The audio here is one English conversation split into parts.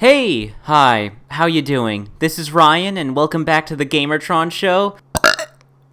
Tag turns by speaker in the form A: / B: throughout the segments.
A: Hey, hi, how you doing? This is Ryan, and welcome back to the Gamertron Show.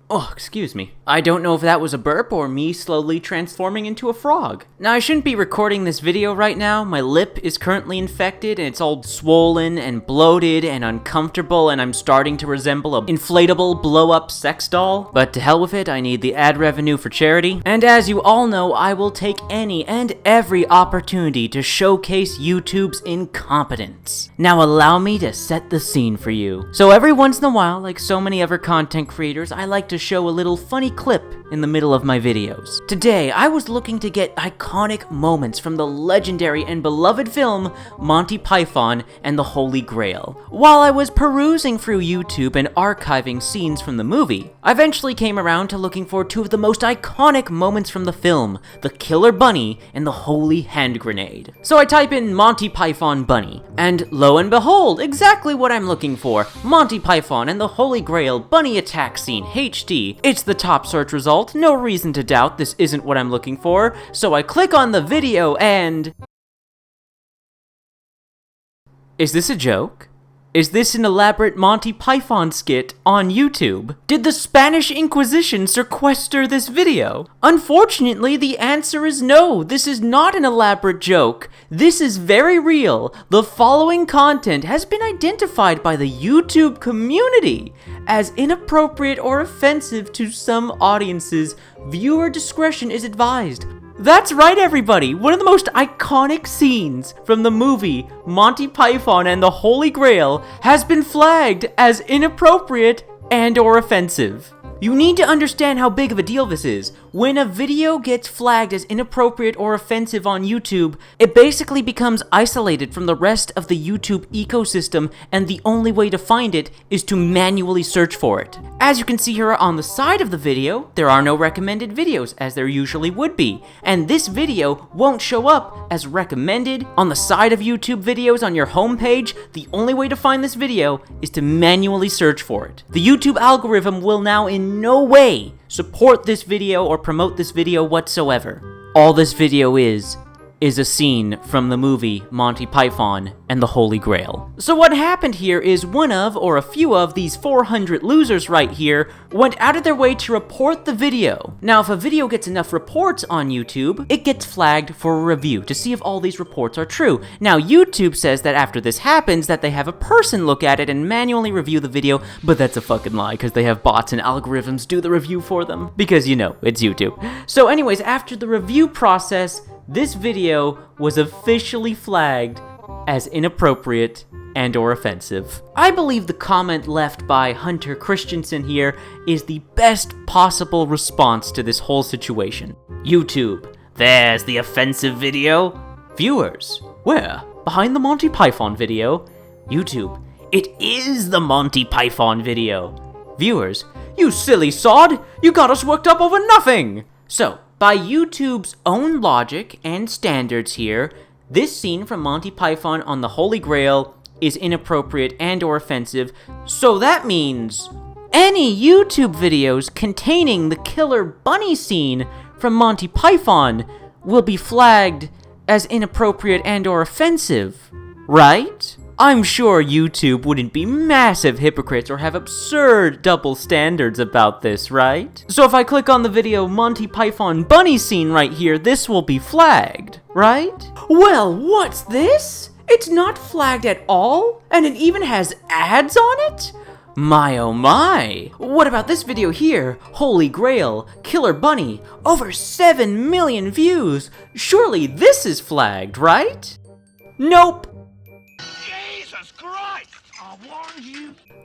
A: Oh, excuse me. I don't know if that was a burp or me slowly transforming into a frog. Now, I shouldn't be recording this video right now. My lip is currently infected, and it's all swollen and bloated and uncomfortable, and I'm starting to resemble an inflatable blow-up sex doll. But to hell with it, I need the ad revenue for charity. And as you all know, I will take any and every opportunity to showcase YouTube's incompetence. Now, allow me to set the scene for you. So every once in a while, like so many other content creators, I like to show a little funny clip in the middle of my videos. Today, I was looking to get iconic moments from the legendary and beloved film Monty Python and the Holy Grail. While I was perusing through YouTube and archiving scenes from the movie, I eventually came around to looking for two of the most iconic moments from the film, the Killer Bunny and the Holy Hand Grenade. So I type in Monty Python Bunny, and lo and behold, exactly what I'm looking for, Monty Python and the Holy Grail Bunny Attack Scene HD. It's the top search result, no reason to doubt this isn't what I'm looking for, so I click on the video and... Is this a joke? Is this an elaborate Monty Python skit on YouTube? Did the Spanish Inquisition sequester this video? Unfortunately, the answer is no. This is not an elaborate joke. This is very real. The following content has been identified by the YouTube community as inappropriate or offensive to some audiences. Viewer discretion is advised. That's right, everybody! One of the most iconic scenes from the movie Monty Python and the Holy Grail has been flagged as inappropriate and/or offensive. You need to understand how big of a deal this is. When a video gets flagged as inappropriate or offensive on YouTube, it basically becomes isolated from the rest of the YouTube ecosystem, and the only way to find it is to manually search for it. As you can see here on the side of the video, there are no recommended videos, as there usually would be, and this video won't show up as recommended on the side of YouTube videos on your homepage. The only way to find this video is to manually search for it. The YouTube algorithm will now in no way support this video or promote this video whatsoever. All this video is a scene from the movie Monty Python and the Holy Grail. So what happened here is one of, or a few of, these 400 losers right here went out of their way to report the video. Now, if a video gets enough reports on YouTube, it gets flagged for a review to see if all these reports are true. Now, YouTube says that after this happens, that they have a person look at it and manually review the video, but that's a fucking lie, because they have bots and algorithms do the review for them. Because, you know, it's YouTube. So anyways, after the review process, this video was officially flagged as inappropriate and/or offensive. I believe the comment left by Hunter Christensen here is the best possible response to this whole situation. YouTube, there's the offensive video. Viewers, where? Behind the Monty Python video. YouTube, it is the Monty Python video. Viewers, you silly sod, you got us worked up over nothing. So, by YouTube's own logic and standards here, this scene from Monty Python on the Holy Grail is inappropriate and/or offensive, so that means any YouTube videos containing the Killer Bunny scene from Monty Python will be flagged as inappropriate and/or offensive, right? I'm sure YouTube wouldn't be massive hypocrites or have absurd double standards about this, right? So if I click on the video Monty Python Bunny scene right here, this will be flagged, right? Well, what's this? It's not flagged at all, and it even has ads on it? My oh my! What about this video here? Holy Grail, Killer Bunny, over 7 million views. Surely this is flagged, right? Nope.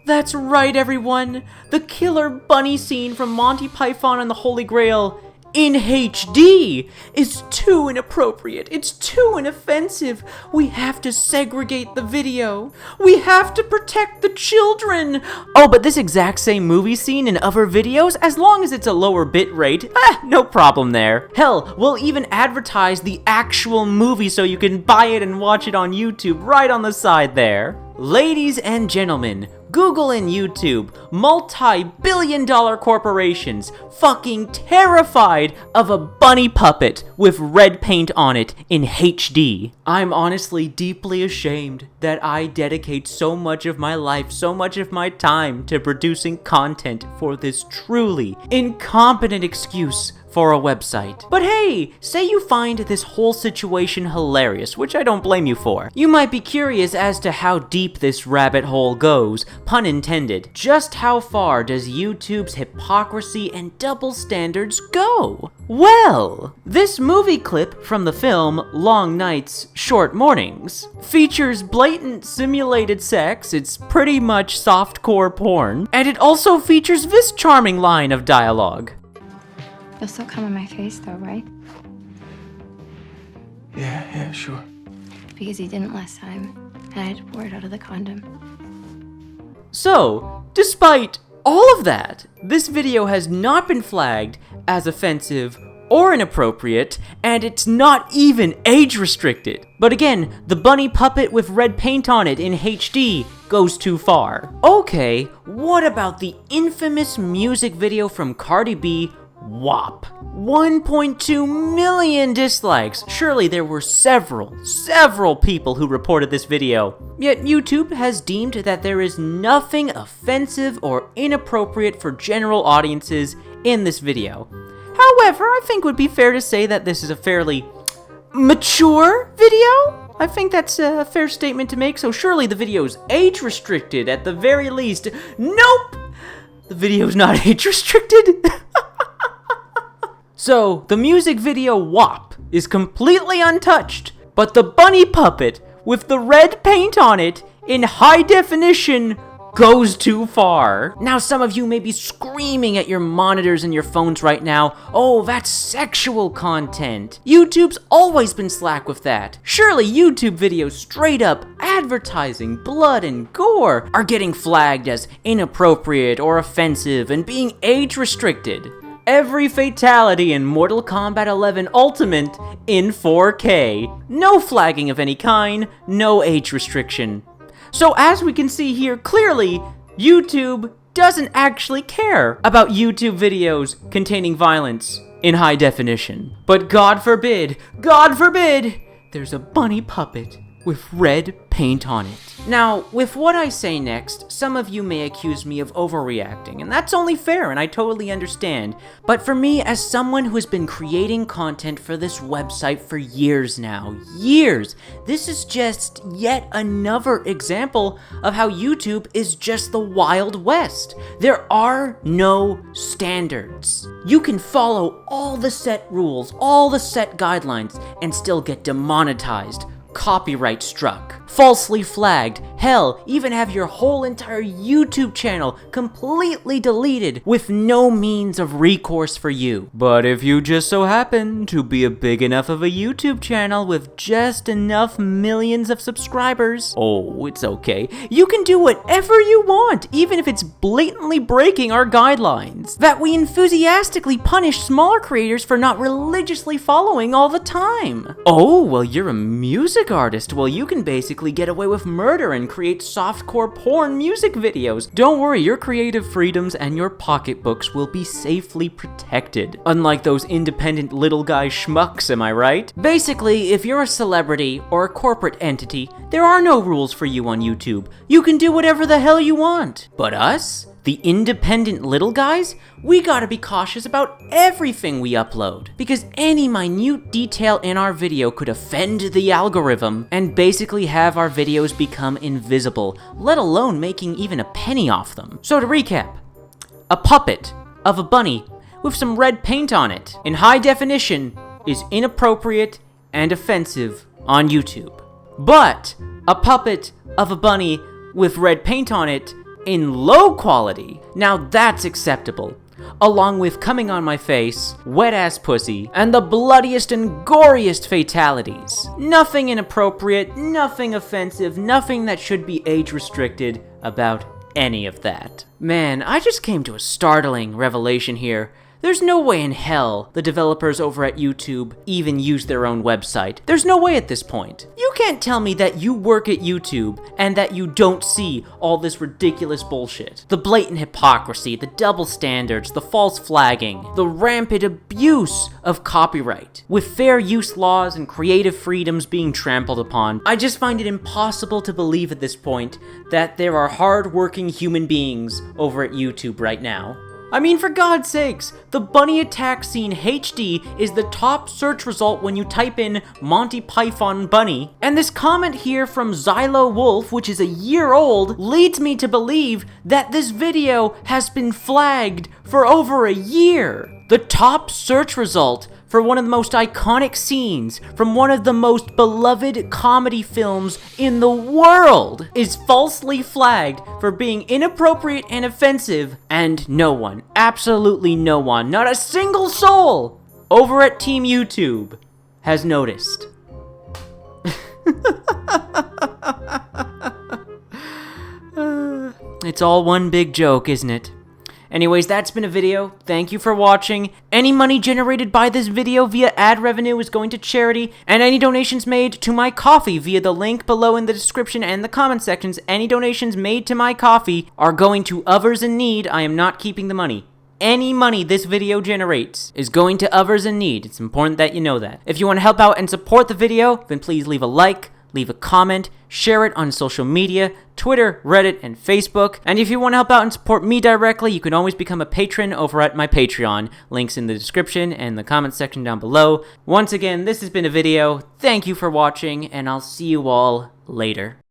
A: That's right, everyone! The Killer Bunny scene from Monty Python and the Holy Grail in HD is too inappropriate. It's too inoffensive. We have to segregate the video. We have to protect the children. Oh, but this exact same movie scene in other videos, as long as it's a lower bit rate, no problem there. Hell, we'll even advertise the actual movie so you can buy it and watch it on YouTube right on the side there. Ladies and gentlemen, Google and YouTube, multi-billion-dollar corporations, fucking terrified of a bunny puppet with red paint on it in HD. I'm honestly deeply ashamed that I dedicate so much of my life, so much of my time to producing content for this truly incompetent excuse for a website. But hey, say you find this whole situation hilarious, which I don't blame you for. You might be curious as to how deep this rabbit hole goes, pun intended. Just how far does YouTube's hypocrisy and double standards go? Well, this movie clip from the film Long Nights, Short Mornings features blatant simulated sex, it's pretty much softcore porn, and it also features this charming line of dialogue.
B: You'll still come on my face though, right?
C: Yeah, sure.
B: Because you didn't last time, and I had to pour it out of the condom.
A: So, despite all of that, this video has not been flagged as offensive or inappropriate, and it's not even age restricted. But again, the bunny puppet with red paint on it in HD goes too far. Okay, what about the infamous music video from Cardi B, WAP? 1.2 million dislikes. Surely there were several people who reported this video. Yet YouTube has deemed that there is nothing offensive or inappropriate for general audiences in this video. However, I think it would be fair to say that this is a fairly mature video. I think that's a fair statement to make, so surely the video's age restricted at the very least. Nope! The video's not age restricted. So, the music video WAP is completely untouched, but the bunny puppet with the red paint on it in high definition goes too far. Now, some of you may be screaming at your monitors and your phones right now, oh, that's sexual content. YouTube's always been slack with that. Surely YouTube videos straight up advertising blood and gore are getting flagged as inappropriate or offensive and being age restricted. Every fatality in Mortal Kombat 11 Ultimate in 4K. No flagging of any kind, no age restriction. So as we can see here, clearly, YouTube doesn't actually care about YouTube videos containing violence in high definition. But God forbid, there's a bunny puppet with red paint on it. Now, with what I say next, some of you may accuse me of overreacting, and that's only fair, and I totally understand. But for me, as someone who has been creating content for this website for years now, this is just yet another example of how YouTube is just the Wild West. There are no standards. You can follow all the set rules, all the set guidelines, and still get demonetized, copyright struck, falsely flagged, hell, even have your whole entire YouTube channel completely deleted with no means of recourse for you. But if you just so happen to be a big enough of a YouTube channel with just enough millions of subscribers, oh, it's okay. You can do whatever you want, even if it's blatantly breaking our guidelines. That we enthusiastically punish smaller creators for not religiously following all the time. Oh, well, you're a music artist. Well, you can basically get away with murder and create softcore porn music videos. Don't worry, your creative freedoms and your pocketbooks will be safely protected. Unlike those independent little guy schmucks, am I right? Basically, if you're a celebrity or a corporate entity, there are no rules for you on YouTube. You can do whatever the hell you want. But us? The independent little guys? We gotta be cautious about everything we upload, because any minute detail in our video could offend the algorithm and basically have our videos become invisible, let alone making even a penny off them. So to recap, a puppet of a bunny with some red paint on it in high definition is inappropriate and offensive on YouTube. But a puppet of a bunny with red paint on it in low quality, now that's acceptable, along with coming on my face, wet ass pussy, and the bloodiest and goriest fatalities. Nothing inappropriate, nothing offensive, nothing that should be age restricted about any of that. Man, I just came to a startling revelation here. There's no way in hell the developers over at YouTube even use their own website. There's no way at this point. You can't tell me that you work at YouTube and that you don't see all this ridiculous bullshit. The blatant hypocrisy, the double standards, the false flagging, the rampant abuse of copyright, with fair use laws and creative freedoms being trampled upon. I just find it impossible to believe at this point that there are hard-working human beings over at YouTube right now. I mean, for God's sakes, the bunny attack scene HD is the top search result when you type in Monty Python bunny. And this comment here from Xylo Wolf, which is a year old, leads me to believe that this video has been flagged for over a year. The top search result for one of the most iconic scenes from one of the most beloved comedy films in the world is falsely flagged for being inappropriate and offensive, and no one, absolutely no one, not a single soul over at Team YouTube has noticed. It's all one big joke, isn't it? Anyways, that's been a video. Thank you for watching. Any money generated by this video via ad revenue is going to charity, and any donations made to my coffee via the link below in the description and the comment sections, any donations made to my coffee are going to others in need. I am not keeping the money. Any money this video generates is going to others in need. It's important that you know that. If you want to help out and support the video, then please leave a like, leave a comment, share it on social media, Twitter, Reddit, and Facebook. And if you want to help out and support me directly, you can always become a patron over at my Patreon. Links in the description and the comment section down below. Once again, this has been a video. Thank you for watching, and I'll see you all later.